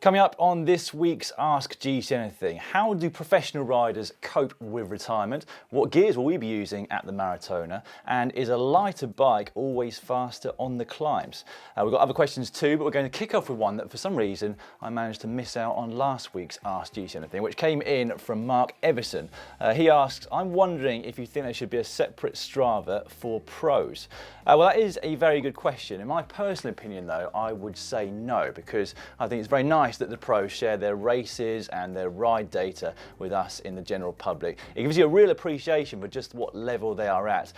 Coming up on this week's Ask GCN Anything, how do professional riders cope with retirement? What gears will we be using at the Maratona? And is a lighter bike always faster on the climbs? We've got other questions too, but we're going to kick off with one that for some reason I managed to miss out on last week's Ask GCN Anything, which came in from Mark Everson. He asks, I'm wondering if you think there should be a separate Strava for pros. Well, that is a very good question. In my personal opinion though, I would say no, because I think it's very nice that the pros share their races and their ride data with us in the general public. It gives you a real appreciation for just what level they are at.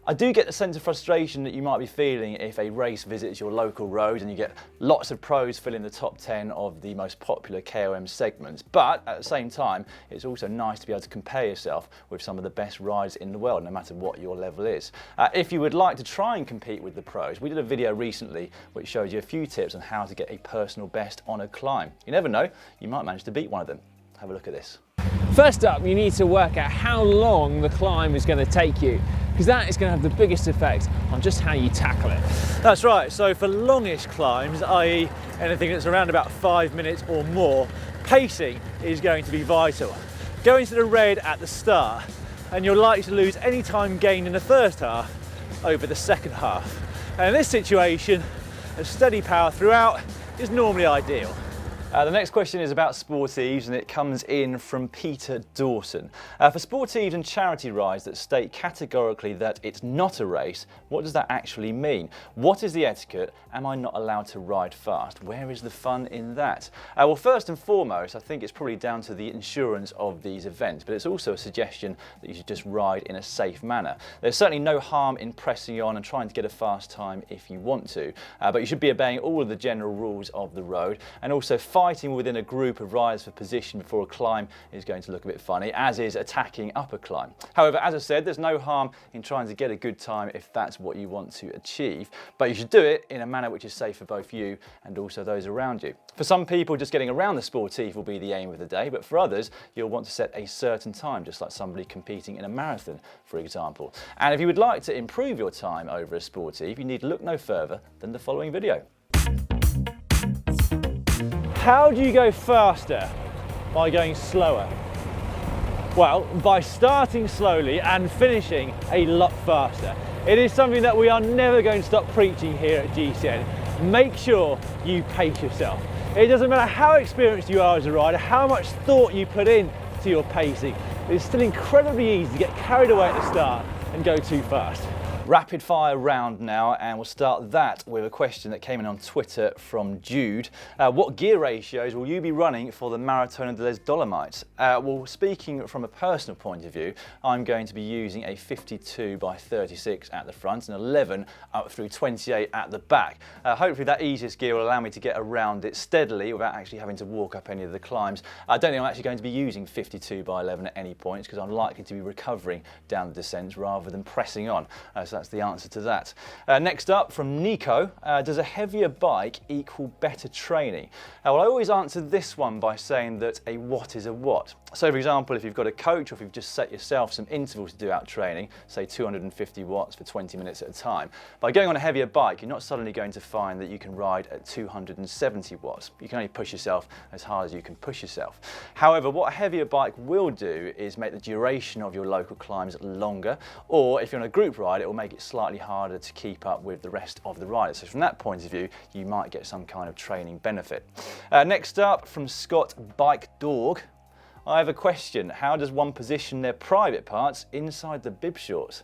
I do get the sense of frustration that you might be feeling if a race visits your local road and you get lots of pros filling the top 10 of the most popular KOM segments. But at the same time, it's also nice to be able to compare yourself with some of the best rides in the world, no matter what your level is. If you would like to try and compete with the pros, we did a video recently which showed you a few tips on how to get a personal best on a climb. You never know, you might manage to beat one of them. Have a look at this. First up, you need to work out how long the climb is going to take you, because that is going to have the biggest effect on just how you tackle it. That's right, so for longish climbs, i.e. anything that's around about 5 minutes or more, pacing is going to be vital. Go into the red at the start and you're likely to lose any time gained in the first half over the second half. And in this situation, a steady power throughout is normally ideal. The next question is about Sportives, and it comes in from Peter Dawson. For Sportives and charity rides that state categorically that it's not a race, what does that actually mean? What is the etiquette? Am I not allowed to ride fast? Where is the fun in that? Well, first and foremost, I think it's probably down to the insurance of these events, but it's also a suggestion that you should just ride in a safe manner. There's certainly no harm in pressing on and trying to get a fast time if you want to, but you should be obeying all of the general rules of the road, and also fighting within a group of riders for position before a climb is going to look a bit funny, as is attacking up a climb. However, as I said, there's no harm in trying to get a good time if that's what you want to achieve, but you should do it in a manner which is safe for both you and also those around you. For some people, just getting around the Sportive will be the aim of the day, but for others, you'll want to set a certain time, just like somebody competing in a marathon, for example. And if you would like to improve your time over a Sportive, you need to look no further than the following video. How do you go faster by going slower? Well, by starting slowly and finishing a lot faster. It is something that we are never going to stop preaching here at GCN. Make sure you pace yourself. It doesn't matter how experienced you are as a rider, how much thought you put in to your pacing. It's still incredibly easy to get carried away at the start and go too fast. Rapid fire round now, and we'll start that with a question that came in on Twitter from Jude. What gear ratios will you be running for the Maratona de les Dolomites? Well, speaking from a personal point of view, I'm going to be using a 52 by 36 at the front and 11 up through 28 at the back. Hopefully that easiest gear will allow me to get around it steadily without actually having to walk up any of the climbs. I don't think I'm actually going to be using 52 by 11 at any points, because I'm likely to be recovering down the descents rather than pressing on. So that's the answer to that. Next up from Nico, does a heavier bike equal better training? Well, I always answer this one by saying that a watt is a watt. So for example, if you've got a coach or if you've just set yourself some intervals to do out training, say 250 watts for 20 minutes at a time, by going on a heavier bike, you're not suddenly going to find that you can ride at 270 watts. You can only push yourself as hard as you can push yourself. However, what a heavier bike will do is make the duration of your local climbs longer, or if you're on a group ride, it will make it slightly harder to keep up with the rest of the riders. So from that point of view, you might get some kind of training benefit. Next up from Scott Bike Dog, I have a question. How does one position their private parts inside the bib shorts?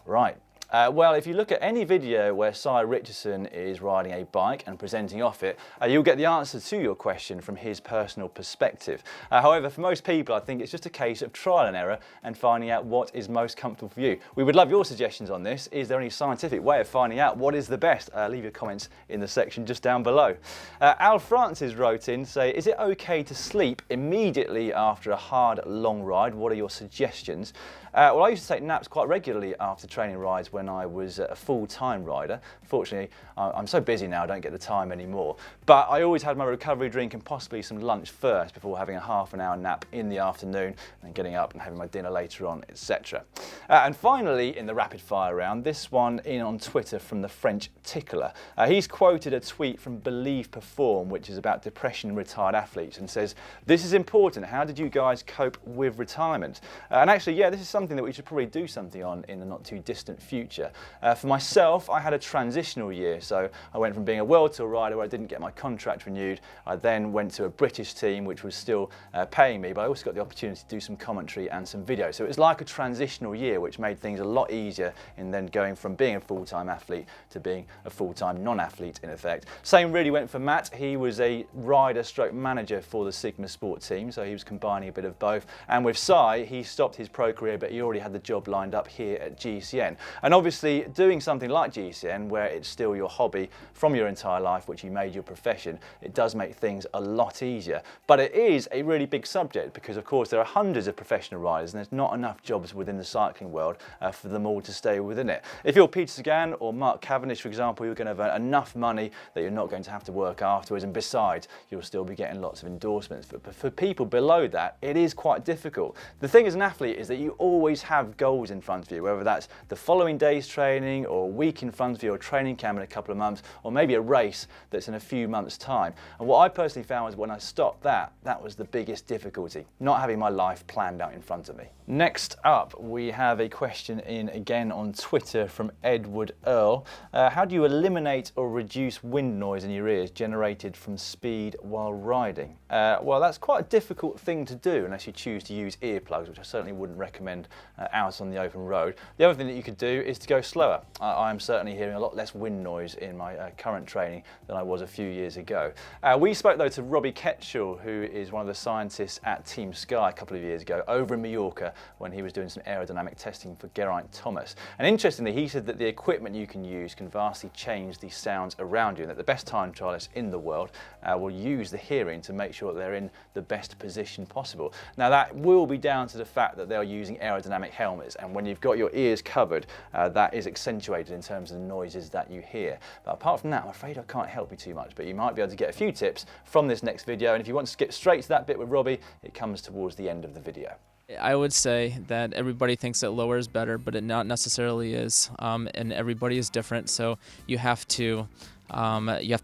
Right. Well, if you look at any video where Si Richardson is riding a bike and presenting off it, you'll get the answer to your question from his personal perspective. However, for most people, I think it's just a case of trial and error and finding out what is most comfortable for you. We would love your suggestions on this. Is there any scientific way of finding out what is the best? Leave your comments in the section just down below. Al Francis wrote in, say, is it okay to sleep immediately after a hard, long ride? What are your suggestions? Well, I used to take naps quite regularly after training rides when when I was a full-time rider. Fortunately, I'm so busy now I don't get the time anymore. But I always had my recovery drink and possibly some lunch first before having a half an hour nap in the afternoon and getting up and having my dinner later on, etc. And finally, in the rapid fire round, this one in on Twitter from the French Tickler. He's quoted a tweet from Believe Perform, which is about depression in retired athletes, and says, "This is important. How did you guys cope with retirement?" And actually, yeah, this is something that we should probably do something on in the not too distant future. For myself, I had a transitional year, so I went from being a World Tour rider where I didn't get my contract renewed. I then went to a British team which was still paying me, but I also got the opportunity to do some commentary and some video. So it was like a transitional year, which made things a lot easier in then going from being a full-time athlete to being a full-time non-athlete in effect. Same really went for Matt. He was a rider stroke manager for the Sigma Sport team, so he was combining a bit of both. And with Cy, he stopped his pro career, but he already had the job lined up here at GCN. And obviously doing something like GCN, where it's still your hobby from your entire life, which you made your profession, it does make things a lot easier. But it is a really big subject because, of course, there are hundreds of professional riders and there's not enough jobs within the cycling world for them all to stay within it. If you're Peter Sagan or Mark Cavendish, for example, you're going to earn enough money that you're not going to have to work afterwards, and besides, you'll still be getting lots of endorsements. But for people below that, it is quite difficult. The thing as an athlete is that you always have goals in front of you, whether that's the following day's training or a week in front of you, or training camp in a couple of months, or maybe a race that's in a few months' time. And what I personally found was when I stopped that was the biggest difficulty, not having my life planned out in front of me. Next up, we have a question in again on Twitter from Edward Earl. How do you eliminate or reduce wind noise in your ears generated from speed while riding? Well, that's quite a difficult thing to do unless you choose to use earplugs, which I certainly wouldn't recommend out on the open road. The other thing that you could do is to go slower. I'm certainly hearing a lot less wind noise in my current training than I was a few years ago. We spoke though to Robbie Ketchell, who is one of the scientists at Team Sky a couple of years ago over in Mallorca when he was doing some aerodynamic testing for Geraint Thomas. And interestingly, he said that the equipment you can use can vastly change the sounds around you, and that the best time trialists in the world will use the hearing to make sure that they're in the best position possible. Now that will be down to the fact that they're using aerodynamic helmets, and when you've got your ears covered, that is accentuated in terms of the noises that you hear. But apart from that, I'm afraid I can't help you too much, but you might be able to get a few tips from this next video, and if you want to skip straight to that bit with Robbie, it comes towards the end of the video. I would say that everybody thinks that lower is better, but it not necessarily is, and everybody is different, so you have to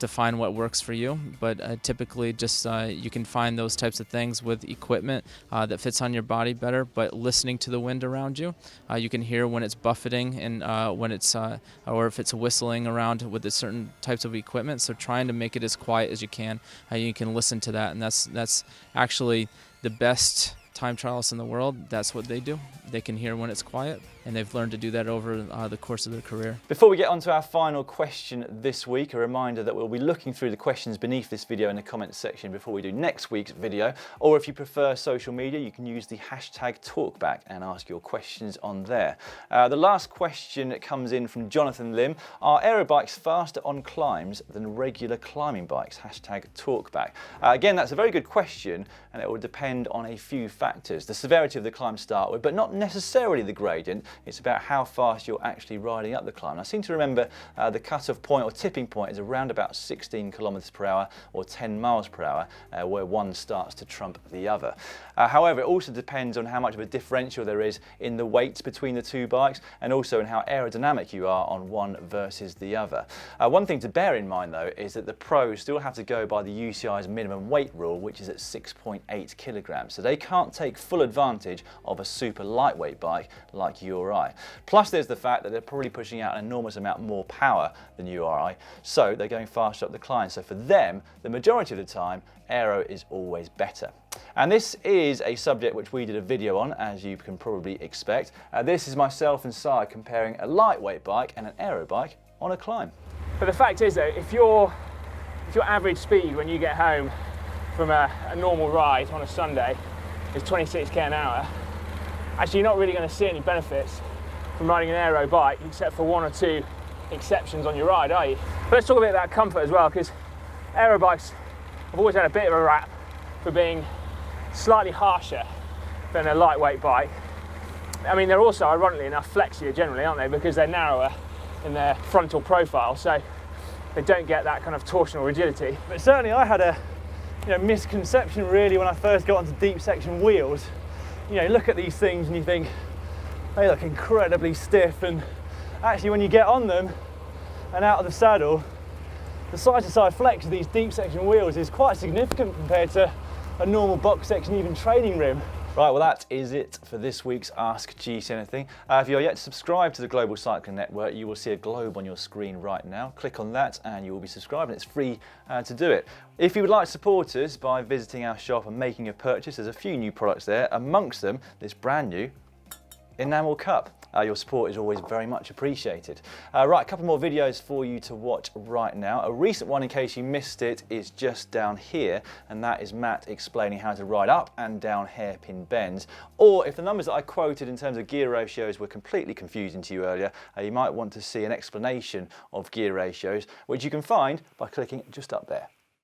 find what works for you, but typically just you can find those types of things with equipment that fits on your body better, but listening to the wind around you, you can hear when it's buffeting and when it's or if it's whistling around with the certain types of equipment, so trying to make it as quiet as you can listen to that, and that's actually the best time trialists in the world. That's what they do. They can hear when it's quiet, and they've learned to do that over the course of their career. Before we get on to our final question this week, a reminder that we'll be looking through the questions beneath this video in the comments section before we do next week's video, or if you prefer social media, you can use the hashtag talkback and ask your questions on there. The last question comes in from Jonathan Lim. Are aero bikes faster on climbs than regular climbing bikes? Hashtag talkback. Again, that's a very good question, and it will depend on a few factors. The severity of the climb to start with, but not necessarily the gradient. It's about how fast you're actually riding up the climb. I seem to remember the cut-off point or tipping point is around about 16 kilometers per hour or 10 miles per hour, where one starts to trump the other. However, it also depends on how much of a differential there is in the weights between the two bikes, and also in how aerodynamic you are on one versus the other. One thing to bear in mind though is that the pros still have to go by the UCI's minimum weight rule, which is at 6.8 kilograms. So they can't take full advantage of a super lightweight bike like you or I. Plus there's the fact that they're probably pushing out an enormous amount more power than you or I, so they're going faster up the climb. So for them, the majority of the time, aero is always better. And this is a subject which we did a video on, as you can probably expect. This is myself and Cy comparing a lightweight bike and an aero bike on a climb. But the fact is though, if your average speed when you get home from a normal ride on a Sunday is 26 k an hour, actually you're not really going to see any benefits from riding an aero bike, except for one or two exceptions on your ride, are you? But let's talk a bit about comfort as well, because aero bikes have always had a bit of a rap for being slightly harsher than a lightweight bike. I mean, they're also, ironically enough, flexier generally, aren't they? Because they're narrower in their frontal profile, so they don't get that kind of torsional rigidity. But certainly I had a misconception really when I first got onto deep section wheels. You know, look at these things and you think they look incredibly stiff, and actually when you get on them and out of the saddle, the side-to-side flex of these deep section wheels is quite significant compared to a normal box section, even training rim. Right, well that is it for this week's Ask GC Anything. If you're yet to subscribe to the Global Cycling Network, you will see a globe on your screen right now. Click on that and you will be subscribed, and it's free to do it. If you would like to support us by visiting our shop and making a purchase, there's a few new products there, amongst them this brand new enamel cup. Your support is always very much appreciated. Right, a couple more videos for you to watch right now. A recent one, in case you missed it, is just down here, and that is Matt explaining how to ride up and down hairpin bends. Or if the numbers that I quoted in terms of gear ratios were completely confusing to you earlier, you might want to see an explanation of gear ratios, which you can find by clicking just up there.